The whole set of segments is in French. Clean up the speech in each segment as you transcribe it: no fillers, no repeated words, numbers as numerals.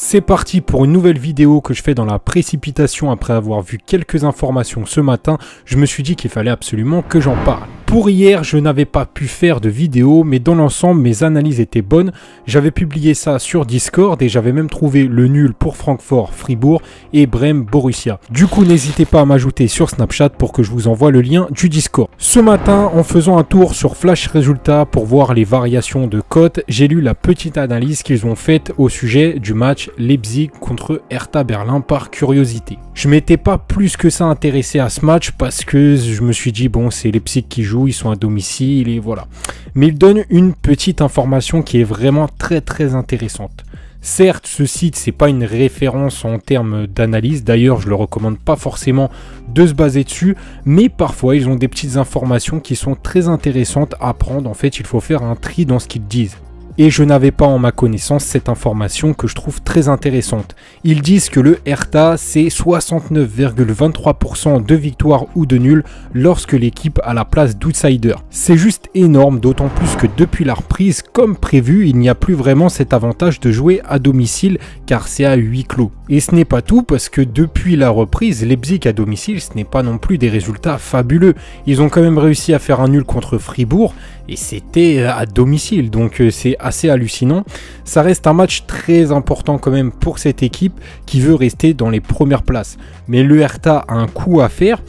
C'est parti pour une nouvelle vidéo que je fais dans la précipitation après avoir vu quelques informations ce matin. Je me suis dit qu'il fallait absolument que j'en parle. Pour hier, je n'avais pas pu faire de vidéo, mais dans l'ensemble, mes analyses étaient bonnes. J'avais publié ça sur Discord et j'avais même trouvé le nul pour Francfort, Fribourg et Brême, Borussia. Du coup, n'hésitez pas à m'ajouter sur Snapchat pour que je vous envoie le lien du Discord. Ce matin, en faisant un tour sur Flash Résultats pour voir les variations de cotes, j'ai lu la petite analyse qu'ils ont faite au sujet du match Leipzig contre Hertha Berlin par curiosité. Je m'étais pas plus que ça intéressé à ce match parce que je me suis dit bon, c'est Leipzig qui joue, ils sont à domicile et voilà. Mais il donne une petite information qui est vraiment très intéressante. Certes, ce site, c'est pas une référence en termes d'analyse, d'ailleurs je le recommande pas forcément de se baser dessus, mais parfois ils ont des petites informations qui sont très intéressantes à prendre. En fait, il faut faire un tri dans ce qu'ils disent. Et je n'avais pas en ma connaissance cette information que je trouve très intéressante. Ils disent que le Hertha, c'est 69,23% de victoire ou de nul lorsque l'équipe a la place d'outsider. C'est juste énorme, d'autant plus que depuis la reprise, comme prévu, il n'y a plus vraiment cet avantage de jouer à domicile car c'est à huis clos. Et ce n'est pas tout parce que depuis la reprise, Leipzig à domicile, ce n'est pas non plus des résultats fabuleux. Ils ont quand même réussi à faire un nul contre Fribourg et c'était à domicile, donc c'est assez hallucinant. Ça reste un match très important quand même pour cette équipe qui veut rester dans les premières places. Mais le Hertha a un coup à faire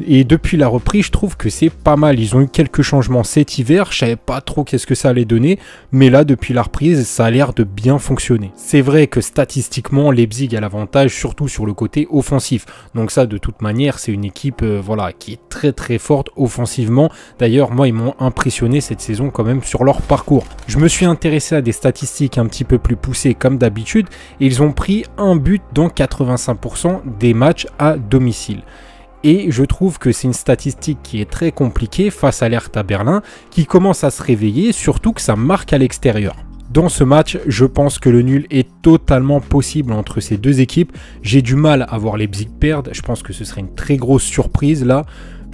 et depuis la reprise, je trouve que c'est pas mal. Ils ont eu quelques changements cet hiver, je savais pas trop qu'est-ce que ça allait donner, mais là depuis la reprise, ça a l'air de bien fonctionner. C'est vrai que statistiquement, Leipzig a l'avantage surtout sur le côté offensif. Donc ça, de toute manière, c'est une équipe voilà, qui est très forte offensivement. D'ailleurs, moi, ils m'ont impressionné cette saison quand même sur leur parcours. Je me suis intéressé à des statistiques un petit peu plus poussées comme d'habitude et ils ont pris un but dans 85% des matchs à domicile. Et je trouve que c'est une statistique qui est très compliquée face à l'Hertha Berlin qui commence à se réveiller, surtout que ça marque à l'extérieur. Dans ce match, je pense que le nul est totalement possible entre ces deux équipes. J'ai du mal à voir Leipzig perdre, je pense que ce serait une très grosse surprise là.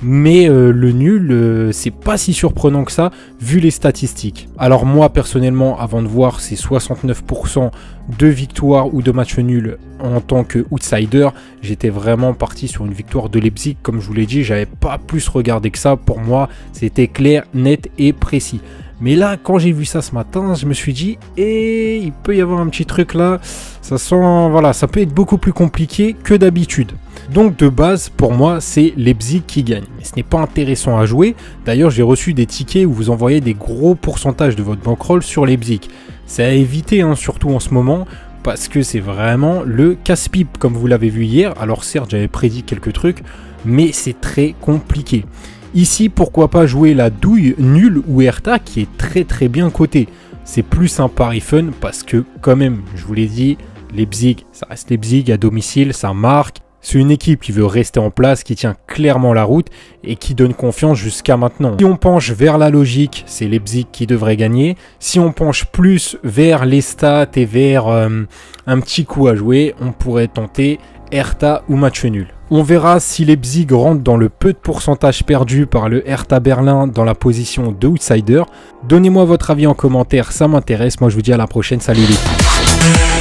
Mais le nul, c'est pas si surprenant que ça vu les statistiques. Alors moi personnellement, avant de voir ces 69% de victoires ou de matchs nuls en tant que outsider, j'étais vraiment parti sur une victoire de Leipzig. Comme je vous l'ai dit, j'avais pas plus regardé que ça. Pour moi, c'était clair, net et précis. Mais là, quand j'ai vu ça ce matin, je me suis dit, il peut y avoir un petit truc là. Ça sent, voilà, ça peut être beaucoup plus compliqué que d'habitude. Donc de base, pour moi, c'est Leipzig qui gagne. Mais ce n'est pas intéressant à jouer. D'ailleurs, j'ai reçu des tickets où vous envoyez des gros pourcentages de votre bankroll sur Leipzig. C'est à éviter, hein, surtout en ce moment, parce que c'est vraiment le casse-pipe, comme vous l'avez vu hier. Alors certes, j'avais prédit quelques trucs, mais c'est très compliqué. Ici, pourquoi pas jouer la douille nulle ou Hertha qui est très bien cotée. C'est plus un pari fun parce que quand même, je vous l'ai dit, Leipzig, ça reste Leipzig à domicile, ça marque. C'est une équipe qui veut rester en place, qui tient clairement la route et qui donne confiance jusqu'à maintenant. Si on penche vers la logique, c'est Leipzig qui devrait gagner. Si on penche plus vers les stats et vers un petit coup à jouer, on pourrait tenter Hertha ou match nul. On verra si Leipzig rentre dans le peu de pourcentage perdu par le Hertha Berlin dans la position de outsider. Donnez-moi votre avis en commentaire, ça m'intéresse. Moi je vous dis à la prochaine, salut les filles.